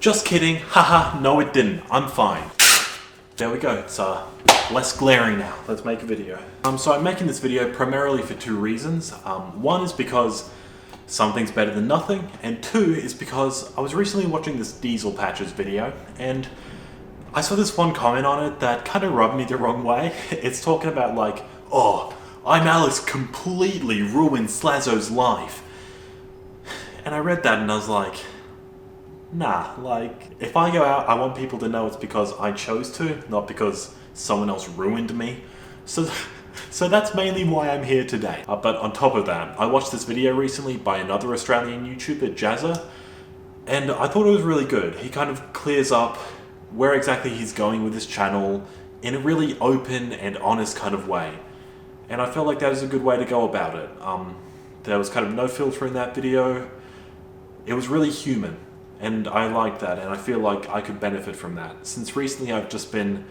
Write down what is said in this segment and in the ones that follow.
Just kidding, haha, no it didn't, I'm fine. There we go, it's less glaring now. Let's make a video. So I'm making this video primarily for two reasons. One is because something's better than nothing, and two is because I was recently watching this Diesel Patches video, and I saw this one comment on it that kind of rubbed me the wrong way. It's talking about like, oh, I'm Alex completely ruined Slazo's life. And I read that and I was like, nah, like, if I go out, I want people to know it's because I chose to, not because someone else ruined me. So that's mainly why I'm here today. But on top of that, I watched this video recently by another Australian YouTuber, Jazza, and I thought it was really good. He kind of clears up where exactly he's going with his channel in a really open and honest kind of way. And I felt like that was a good way to go about it. There was kind of no filter in that video. It was really human, and I liked that, and I feel like I could benefit from that. Since recently I've just been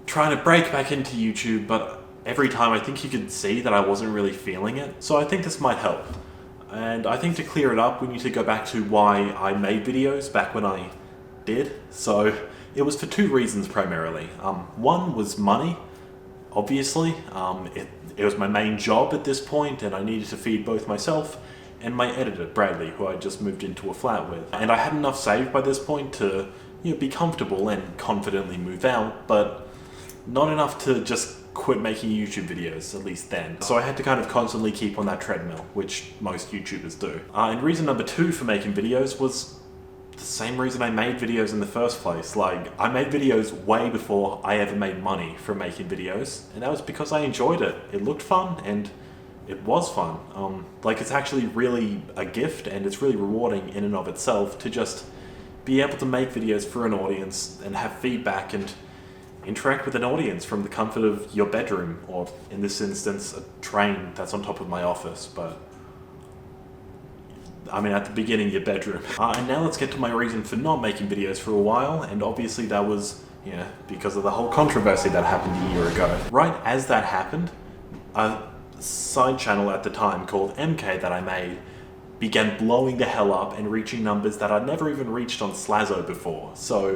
trying to break back into YouTube, but every time I think you could see that I wasn't really feeling it. So I think this might help. And I think to clear it up, we need to go back to why I made videos back when I did. So it was for two reasons primarily. One was money, obviously. It was my main job at this point, and I needed to feed both myself and my editor, Bradley, who I just moved into a flat with. And I had enough saved by this point to, be comfortable and confidently move out, but not enough to just quit making YouTube videos, at least then. So I had to kind of constantly keep on that treadmill, which most YouTubers do. And reason number two for making videos was the same reason I made videos in the first place. Like, I made videos way before I ever made money from making videos, and that was because I enjoyed it. It looked fun, and it was fun. Like, it's actually really a gift, and it's really rewarding in and of itself to just be able to make videos for an audience and have feedback and interact with an audience from the comfort of your bedroom, or in this instance, a train that's on top of my office, but I mean, at the beginning, your bedroom. And now let's get to my reason for not making videos for a while, and obviously that was, because of the whole controversy that happened a year ago. Right as that happened, a side channel at the time called MK that I made began blowing the hell up and reaching numbers that I'd never even reached on Slazo before. So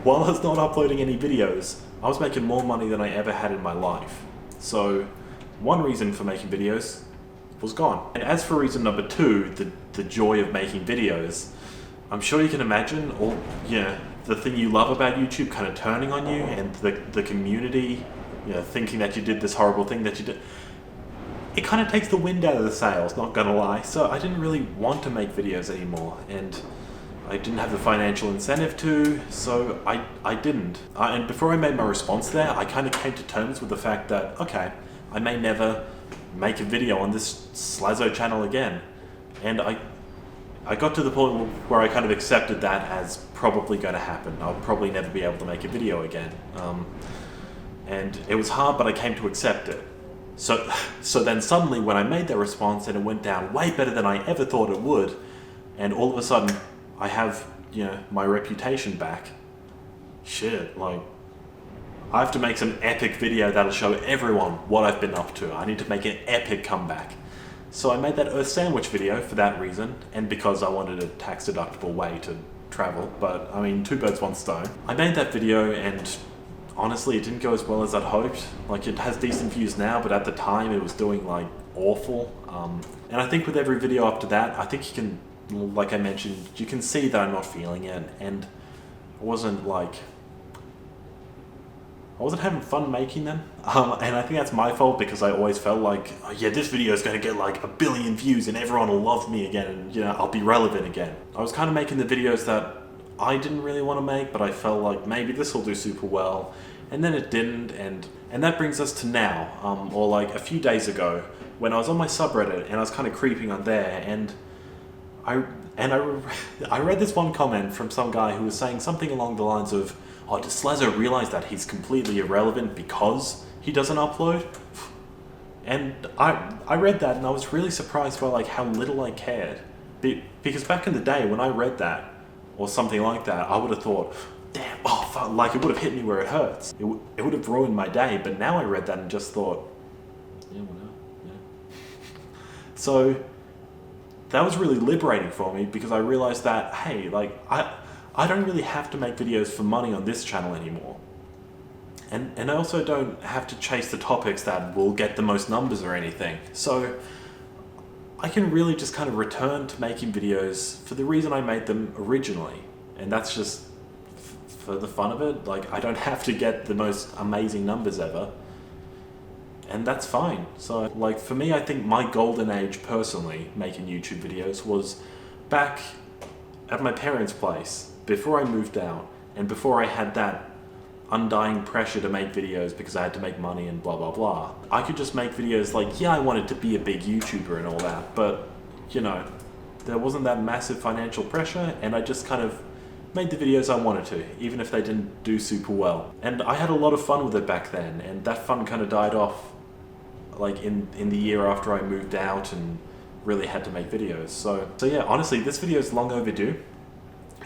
while I was not uploading any videos, I was making more money than I ever had in my life. So one reason for making videos was gone. And as for reason number two, the joy of making videos, I'm sure you can imagine the thing you love about YouTube kind of turning on you, and the community, thinking that you did this horrible thing that you did. It kind of takes the wind out of the sails, not gonna lie. So I didn't really want to make videos anymore, and I didn't have the financial incentive to, so I didn't. And before I made my response there, I kind of came to terms with the fact that, okay, I may never make a video on this Slazo channel again. And I got to the point where I kind of accepted that as probably going to happen. I'll probably never be able to make a video again. And it was hard, but I came to accept it. So then suddenly when I made that response, and it went down way better than I ever thought it would, and all of a sudden I have, my reputation back. Shit, like, I have to make some epic video that'll show everyone what I've been up to. I need to make an epic comeback. So I made that Earth Sandwich video for that reason, and because I wanted a tax-deductible way to travel, but I mean, two birds, one stone. I made that video, and honestly, it didn't go as well as I'd hoped. Like, it has decent views now, but at the time it was doing, like, awful. And I think with every video up to that, I think you can, like I mentioned, you can see that I'm not feeling it, and I wasn't having fun making them, and I think that's my fault, because I always felt like, oh yeah, this video is going to get like 1 billion views and everyone will love me again, and I'll be relevant again. I was kind of making the videos that I didn't really want to make, but I felt like maybe this will do super well, and then it didn't, and that brings us to now, or like a few days ago, when I was on my subreddit and I was kind of creeping on there, and I read this one comment from some guy who was saying something along the lines of, oh, does Slazo realize that he's completely irrelevant because he doesn't upload? And I read that and I was really surprised by like how little I cared. Because back in the day when I read that, or something like that, I would have thought, damn, oh fuck, like it would have hit me where it hurts. It would have ruined my day, but now I read that and just thought, yeah, whatever, yeah. So that was really liberating for me, because I realized that, hey, like, I don't really have to make videos for money on this channel anymore. And I also don't have to chase the topics that will get the most numbers or anything. So I can really just kind of return to making videos for the reason I made them originally. And that's just for the fun of it. Like, I don't have to get the most amazing numbers ever. And that's fine. So, like, for me, I think my golden age personally, making YouTube videos, was back at my parents' place, before I moved out, and before I had that undying pressure to make videos because I had to make money and blah blah blah. I could just make videos like, yeah, I wanted to be a big YouTuber and all that, but, you know, there wasn't that massive financial pressure, and I just kind of made the videos I wanted to, even if they didn't do super well. And I had a lot of fun with it back then, and that fun kind of died off like in the year after I moved out and really had to make videos. So yeah, honestly, this video is long overdue,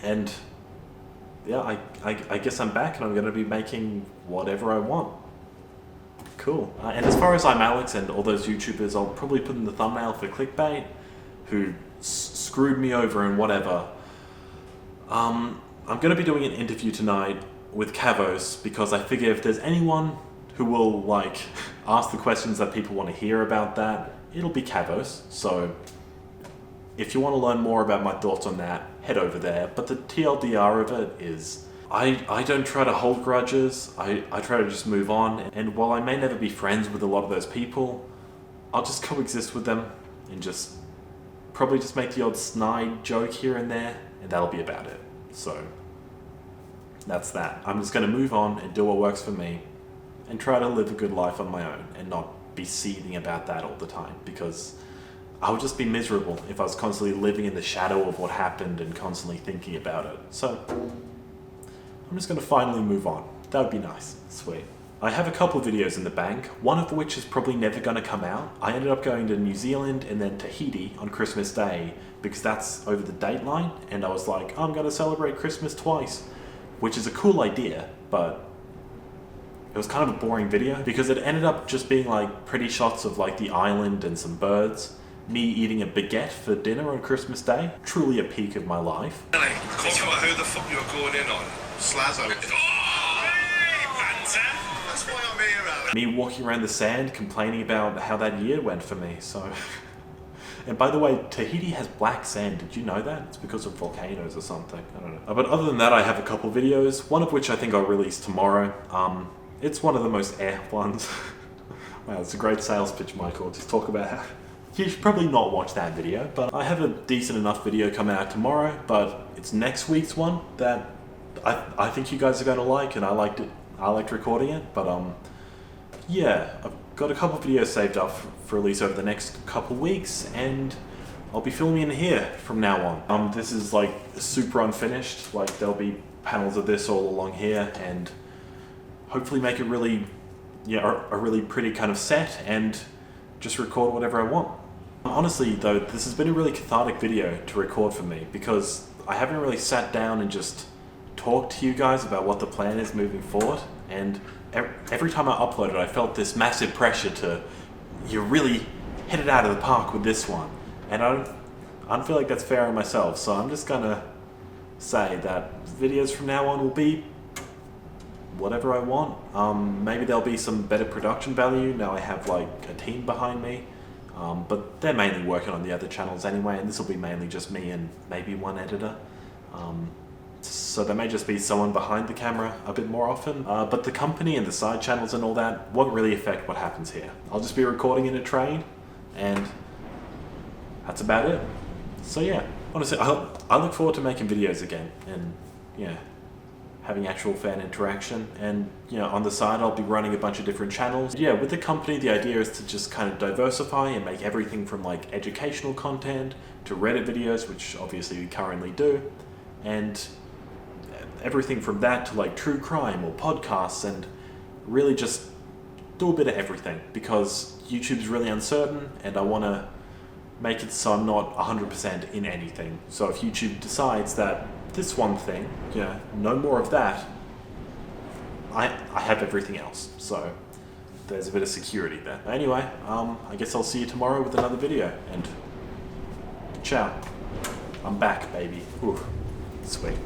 and yeah, I guess I'm back and I'm going to be making whatever I want. Cool. And as far as I'm Alex and all those YouTubers I'll probably put in the thumbnail for clickbait, who screwed me over and whatever, I'm going to be doing an interview tonight with Kavos, because I figure if there's anyone who will, like, ask the questions that people want to hear about that, it'll be Kavos. So if you want to learn more about my thoughts on that, head over there. But the TLDR of it is, I don't try to hold grudges, I try to just move on, and while I may never be friends with a lot of those people, I'll just coexist with them and just probably just make the odd snide joke here and there, and that'll be about it. So that's that. I'm just going to move on and do what works for me and try to live a good life on my own and not be seething about that all the time, because I would just be miserable if I was constantly living in the shadow of what happened and constantly thinking about it. So I'm just going to finally move on. That would be nice. Sweet. I have a couple of videos in the bank, one of which is probably never going to come out. I ended up going to New Zealand and then Tahiti on Christmas Day because that's over the date line, and I was like, I'm going to celebrate Christmas twice, which is a cool idea, but it was kind of a boring video because it ended up just being like pretty shots of like the island and some birds, me eating a baguette for dinner on Christmas Day. Truly a peak of my life. Really? Who the fuck you're going in on? Slazo. That's why I'm here, Alex. Me walking around the sand complaining about how that year went for me, so... And by the way, Tahiti has black sand. Did you know that? It's because of volcanoes or something. I don't know. But other than that, I have a couple videos, one of which I think I'll release tomorrow. It's one of the most ones. Wow, it's a great sales pitch, Michael. Just talk about how... You should probably not watch that video, but I have a decent enough video coming out tomorrow, but it's next week's one that I think you guys are going to like, and I liked recording it, but yeah, I've got a couple of videos saved up for release over the next couple weeks, and I'll be filming in here from now on. This is like super unfinished, like there'll be panels of this all along here, and hopefully make it really, yeah, a really pretty kind of set, and just record whatever I want. Honestly though, this has been a really cathartic video to record for me, because I haven't really sat down and just talked to you guys about what the plan is moving forward, and every time I uploaded I felt this massive pressure to, you really hit it out of the park with this one, and I don't feel like that's fair on myself, so I'm just gonna say that videos from now on will be whatever I want. Maybe there'll be some better production value now I have like a team behind me, but they're mainly working on the other channels anyway, and this will be mainly just me and maybe one editor, so there may just be someone behind the camera a bit more often, but the company and the side channels and all that won't really affect what happens here. I'll just be recording in a train, and that's about it. So yeah, honestly, I look forward to making videos again, and yeah, having actual fan interaction, and you know, on the side I'll be running a bunch of different channels. Yeah, with the company the idea is to just kind of diversify and make everything from like educational content to Reddit videos, which obviously we currently do, and everything from that to like true crime or podcasts, and really just do a bit of everything, because YouTube's really uncertain and I want to make it so I'm not 100% in anything. So if YouTube decides that this one thing, yeah, no more of that, I have everything else, so there's a bit of security there. Anyway, I guess I'll see you tomorrow with another video, and ciao. I'm back, baby. Ooh, sweet.